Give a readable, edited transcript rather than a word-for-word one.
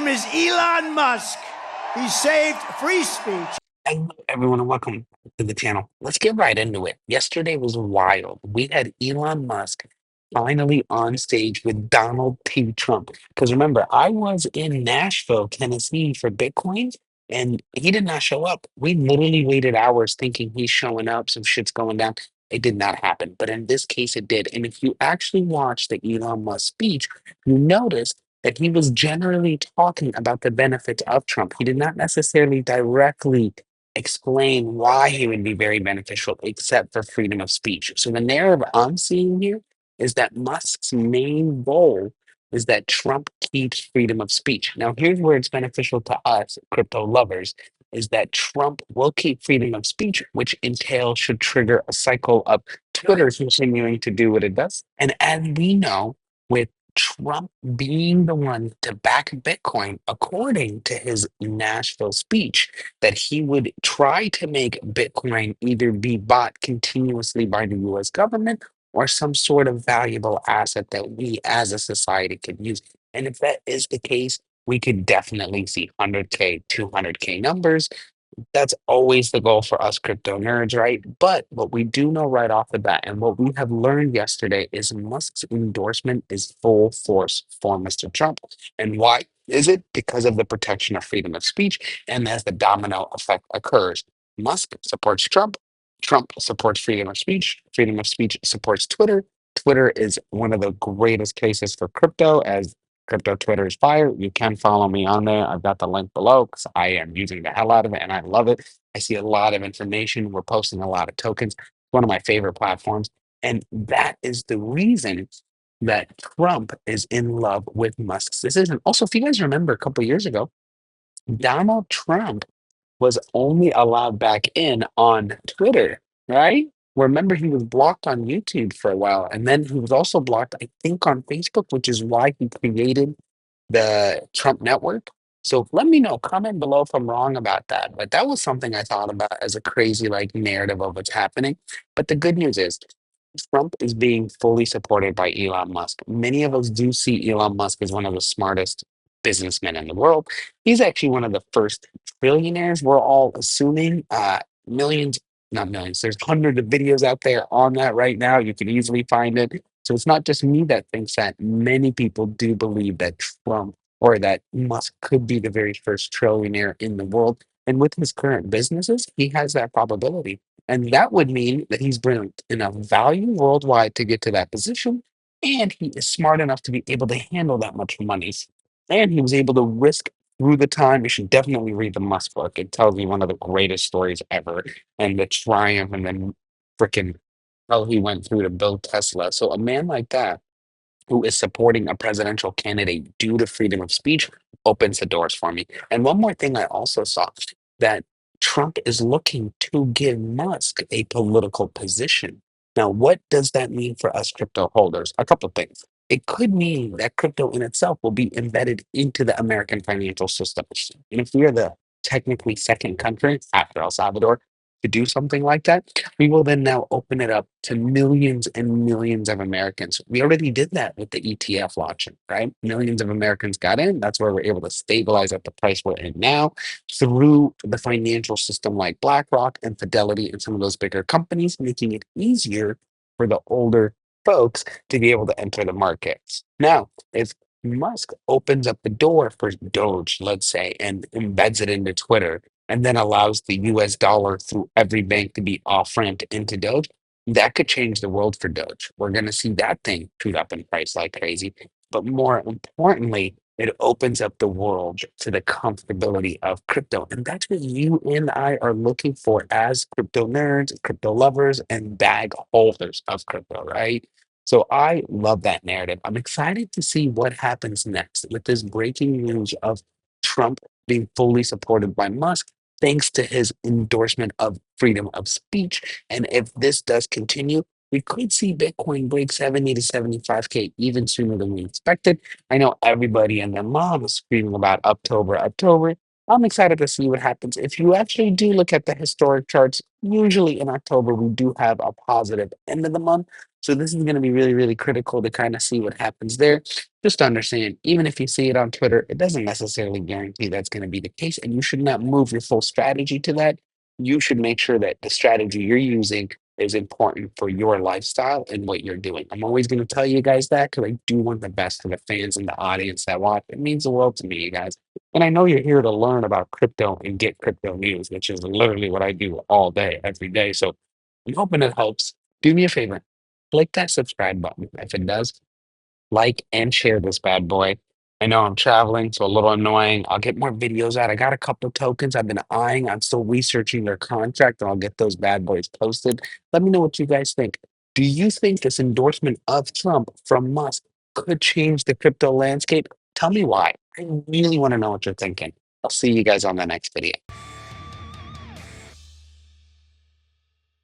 name is Elon Musk. He saved free speech. Hello, everyone, and welcome to the channel. Let's get right into it. Yesterday was wild. We had Elon Musk finally on stage with Donald T. Trump. Because remember, I was in Nashville, Tennessee for Bitcoin, and he did not show up. We literally waited hours thinking he's showing up, some shit's going down. It did not happen. But in this case, it did. And if you actually watch the Elon Musk speech, you notice that he was generally talking about the benefits of Trump. He did not necessarily directly explain why he would be very beneficial, except for freedom of speech. So the narrative I'm seeing here is that Musk's main goal is that Trump keeps freedom of speech. Now, here's where it's beneficial to us, crypto lovers, is that Trump will keep freedom of speech, which entails should trigger a cycle of Twitter continuing to do what it does. And as we know, with Trump being the one to back Bitcoin, according to his Nashville speech, that he would try to make Bitcoin either be bought continuously by the US government or some sort of valuable asset that we as a society could use. And if that is the case, we could definitely see 100K, 200K numbers. That's always the goal for us crypto nerds, right? But what we do know right off the bat, and what we have learned yesterday, is Musk's endorsement is full force for Mr. Trump. And why is it? Because of the protection of freedom of speech. And as the domino effect occurs, Musk supports Trump, Trump supports freedom of speech supports Twitter. Twitter is one of the greatest cases for crypto, as crypto Twitter is fire. You can follow me on there. I've got the link below because I am using the hell out of it and I love it. I see a lot of information. We're posting a lot of tokens. It's one of my favorite platforms. And that is the reason that Trump is in love with Musk's decision. Also, if you guys remember a couple years ago, Donald Trump was only allowed back in on Twitter, right? Remember, he was blocked on YouTube for a while, and then he was also blocked, I think, on Facebook, which is why he created the Trump network. So let me know, comment below if I'm wrong about that. But that was something I thought about as a crazy like narrative of what's happening. But the good news is Trump is being fully supported by Elon Musk. Many of us do see Elon Musk as one of the smartest businessmen in the world. He's actually one of the first trillionaires. We're all assuming millions, not millions. There's hundreds of videos out there on that right now. You can easily find it. So it's not just me that thinks that. Many people do believe that Trump or that Musk could be the very first trillionaire in the world. And with his current businesses, he has that probability. And that would mean that he's brilliant enough value worldwide to get to that position. And he is smart enough to be able to handle that much money. And he was able to risk through the time. You should definitely read the Musk book. It tells you one of the greatest stories ever and the triumph and then freaking how he went through to build Tesla. So a man like that who is supporting a presidential candidate due to freedom of speech opens the doors for me. And one more thing I also saw that Trump is looking to give Musk a political position. Now, what does that mean for us crypto holders? A couple of things. It could mean that crypto in itself will be embedded into the American financial system. And if we are the technically second country after El Salvador to do something like that, we will then now open it up to millions and millions of Americans. We already did that with the ETF launching, right? Millions of Americans got in. That's where we're able to stabilize at the price we're in now through the financial system like BlackRock and Fidelity and some of those bigger companies, making it easier for the older folks to be able to enter the markets. Now, if Musk opens up the door for Doge, let's say, and embeds it into Twitter, and then allows the US dollar through every bank to be off ramped into Doge, that could change the world for Doge. We're going to see that thing shoot up in price like crazy. But more importantly, it opens up the world to the comfortability of crypto. And that's what you and I are looking for as crypto nerds, crypto lovers, and bag holders of crypto, right? So I love that narrative. I'm excited to see what happens next with this breaking news of Trump being fully supported by Musk thanks to his endorsement of freedom of speech. And if this does continue, we could see Bitcoin break 70 to 75K even sooner than we expected. I know everybody and their mom is screaming about October, October. I'm excited to see what happens. If you actually do look at the historic charts, usually in October, we do have a positive end of the month. So this is going to be really, really critical to kind of see what happens there. Just to understand, even if you see it on Twitter, it doesn't necessarily guarantee that's going to be the case. And you should not move your full strategy to that. You should make sure that the strategy you're using is important for your lifestyle and what you're doing. I'm always going to tell you guys that because I do want the best for the fans and the audience that watch. It means the world to me, you guys. And I know you're here to learn about crypto and get crypto news, which is literally what I do all day, every day. So I'm hoping it helps. Do me a favor, click that subscribe button. If it does, like and share this bad boy. I know I'm traveling, so a little annoying. I'll get more videos out. I got a couple tokens I've been eyeing. I'm still researching their contract, and I'll get those bad boys posted. Let me know what you guys think. Do you think this endorsement of Trump from Musk could change the crypto landscape? Tell me why. I really want to know what you're thinking. I'll see you guys on the next video.